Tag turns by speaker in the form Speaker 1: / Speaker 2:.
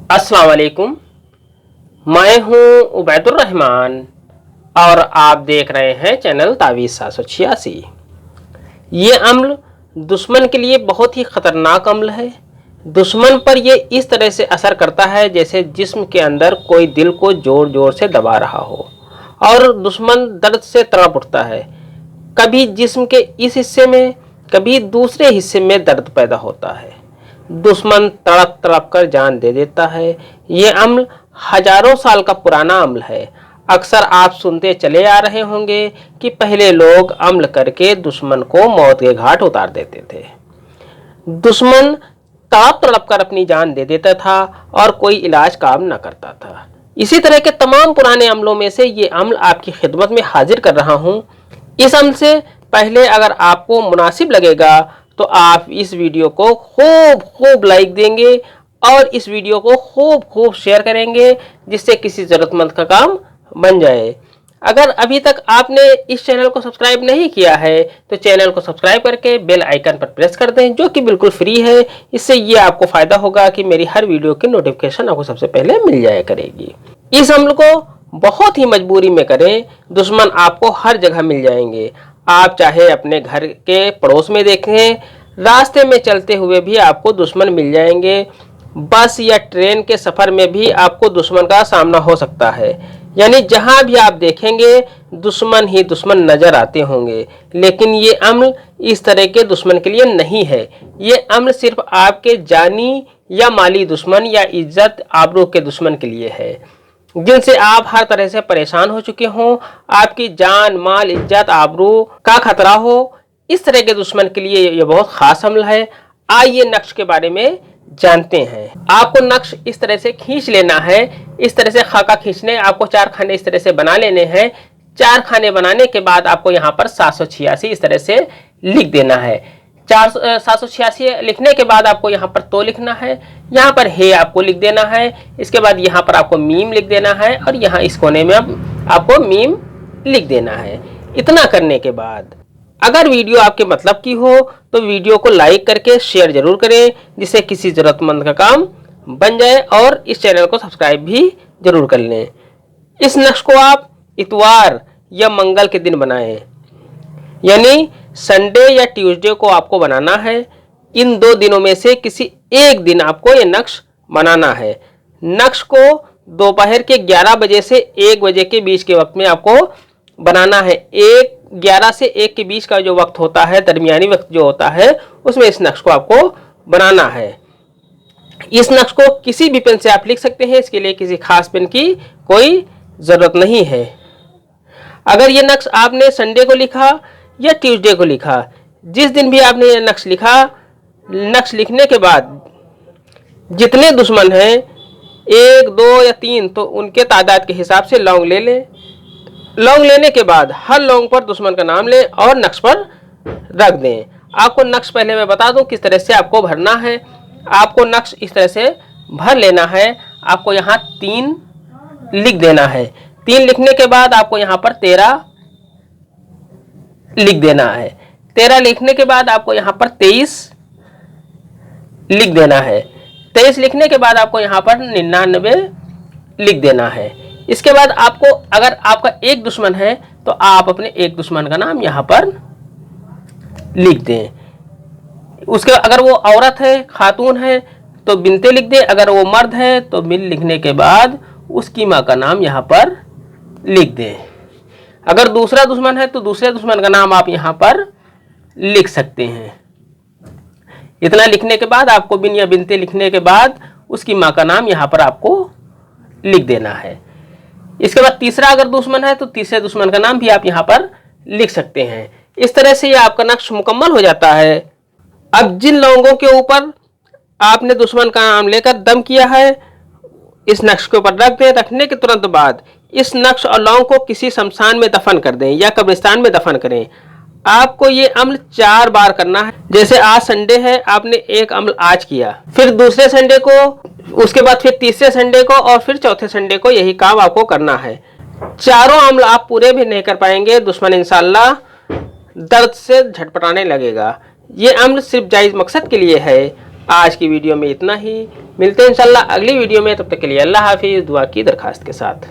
Speaker 1: अस्सलाम वालेकुम। मैं हूं उबैदुर रहमान और आप देख रहे हैं चैनल तावीज़ 786। ये अम्ल दुश्मन के लिए बहुत ही ख़तरनाक अम्ल है। दुश्मन पर यह इस तरह से असर करता है जैसे जिस्म के अंदर कोई दिल को जोर जोर से दबा रहा हो और दुश्मन दर्द से तड़प उठता है। कभी जिस्म के इस हिस्से में, कभी दूसरे हिस्से में दर्द पैदा होता है। दुश्मन तड़प तड़प कर जान दे देता है। ये अम्ल हजारों साल का पुराना अम्ल है। अक्सर आप सुनते चले आ रहे होंगे कि पहले लोग अम्ल करके दुश्मन को मौत के घाट उतार देते थे। दुश्मन तड़प तड़प कर अपनी जान दे देता था और कोई इलाज काम न करता था। इसी तरह के तमाम पुराने अम्लों में से ये अम्ल आपकी खिदमत में हाजिर कर रहा हूँ। इस अम्ल से पहले अगर आपको मुनासिब लगेगा तो आप इस वीडियो को खूब लाइक देंगे और इस वीडियो को खूब शेयर करेंगे जिससे किसी ज़रूरतमंद का काम बन जाए। अगर अभी तक आपने इस चैनल को सब्सक्राइब नहीं किया है तो चैनल को सब्सक्राइब करके बेल आइकन पर प्रेस कर दें, जो कि बिल्कुल फ्री है। इससे ये आपको फ़ायदा होगा कि मेरी हर वीडियो की नोटिफिकेशन आपको सबसे पहले मिल जाया करेगी। इस अम्ल को बहुत ही मजबूरी में करें, दुश्मन आपको हर जगह मिल जाएंगे। आप चाहे अपने घर के पड़ोस में देखें, रास्ते में चलते हुए भी आपको दुश्मन मिल जाएंगे। बस या ट्रेन के सफ़र में भी आपको दुश्मन का सामना हो सकता है। यानी जहां भी आप देखेंगे दुश्मन ही दुश्मन नज़र आते होंगे। लेकिन ये अम्ल इस तरह के दुश्मन के लिए नहीं है। ये अम्ल सिर्फ आपके जानी या माली दुश्मन या इज्जत आबरू के दुश्मन के लिए है, जिनसे आप हर तरह से परेशान हो चुके हों, आपकी जान माल इज्जत आबरू का खतरा हो। इस तरह के दुश्मन के लिए यह बहुत खास अम्ल है। आइए नक्श के बारे में जानते हैं। आपको नक्श इस तरह से खींच लेना है। इस तरह से खाका खींचने, आपको 4 खाने इस तरह से बना लेने हैं। 4 खाने बनाने के बाद आपको यहाँ पर 786 इस तरह से लिख देना है। 786 लिखने के बाद आपको यहाँ पर तो लिखना है, यहाँ पर हे आपको लिख देना है। इसके बाद यहाँ पर आपको मीम लिख देना है और यहाँ इस कोने में आपको मीम लिख देना है। इतना करने के बाद अगर वीडियो आपके मतलब की हो तो वीडियो को लाइक करके शेयर जरूर करें, जिससे किसी ज़रूरतमंद का काम बन जाए, और इस चैनल को सब्सक्राइब भी जरूर कर लें। इस नक्श को आप इतवार या मंगल के दिन बनाएं, यानी संडे या ट्यूसडे को आपको बनाना है। इन 2 दिनों में से किसी एक दिन आपको ये नक्श बनाना है। नक्श को दोपहर के 11 बजे से 1 बजे के बीच के वक्त में आपको बनाना है। 11 से 1 के बीच का जो वक्त होता है, दरमियानी वक्त जो होता है, उसमें इस नक्श को आपको बनाना है। इस नक्श को किसी भी पेन से आप लिख सकते हैं, इसके लिए किसी खास पेन की कोई ज़रूरत नहीं है। अगर ये नक्श आपने संडे को लिखा या ट्यूसडे को लिखा, जिस दिन भी आपने ये नक्श लिखा, नक्श लिखने के बाद जितने दुश्मन हैं 1, 2 या 3, तो उनके तादाद के हिसाब से लौंग ले लें। लौंग लेने के बाद हर लौंग पर दुश्मन का नाम लें और नक्श पर रख दें। आपको नक्श पहले मैं बता दूं किस तरह से आपको भरना है। आपको नक्श इस तरह से भर लेना है। आपको यहाँ 3 लिख देना है। 3 लिखने के बाद आपको यहाँ पर 13 लिख देना है। 13 लिखने के बाद आपको यहाँ पर 23 लिख देना है। 23 लिखने के बाद आपको यहाँ पर 99 लिख देना है। इसके बाद आपको, अगर आपका एक दुश्मन है तो आप अपने एक दुश्मन का नाम यहाँ पर लिख दें। उसके अगर वो औरत है, खातून है, तो बिनते लिख दें। अगर वो मर्द है तो बिन लिखने के बाद उसकी माँ का नाम यहाँ पर लिख दें। अगर दूसरा दुश्मन है तो दूसरे दुश्मन का नाम आप यहाँ पर लिख सकते हैं। इतना लिखने के बाद आपको बिन या बिनते लिखने के बाद उसकी माँ का नाम यहाँ पर आपको लिख देना है। इसके बाद तीसरा अगर दुश्मन है तो तीसरे दुश्मन का नाम भी आप यहाँ पर लिख सकते हैं। इस तरह से ये आपका नक्श मुकम्मल हो जाता है। अब जिन लोगों के ऊपर आपने दुश्मन का नाम लेकर दम किया है, इस नक्श के ऊपर रख दें। रखने के तुरंत बाद इस नक्श और लौंग को किसी शमशान में दफन कर दें या कब्रिस्तान में दफन करें। आपको ये अम्ल 4 बार करना है। जैसे आज संडे है, आपने एक अम्ल आज किया, फिर दूसरे संडे को, उसके बाद फिर तीसरे संडे को और फिर चौथे संडे को यही काम आपको करना है। चारों अम्ल आप पूरे भी नहीं कर पाएंगे, दुश्मन इंशाल्लाह दर्द से झटपटाने लगेगा। ये अम्ल सिर्फ जायज़ मकसद के लिए है। आज की वीडियो में इतना ही। मिलते हैं इंशाल्लाह अगली वीडियो में, तब तक के लिए अल्लाह हाफिज़, दुआ की दरखास्त के साथ।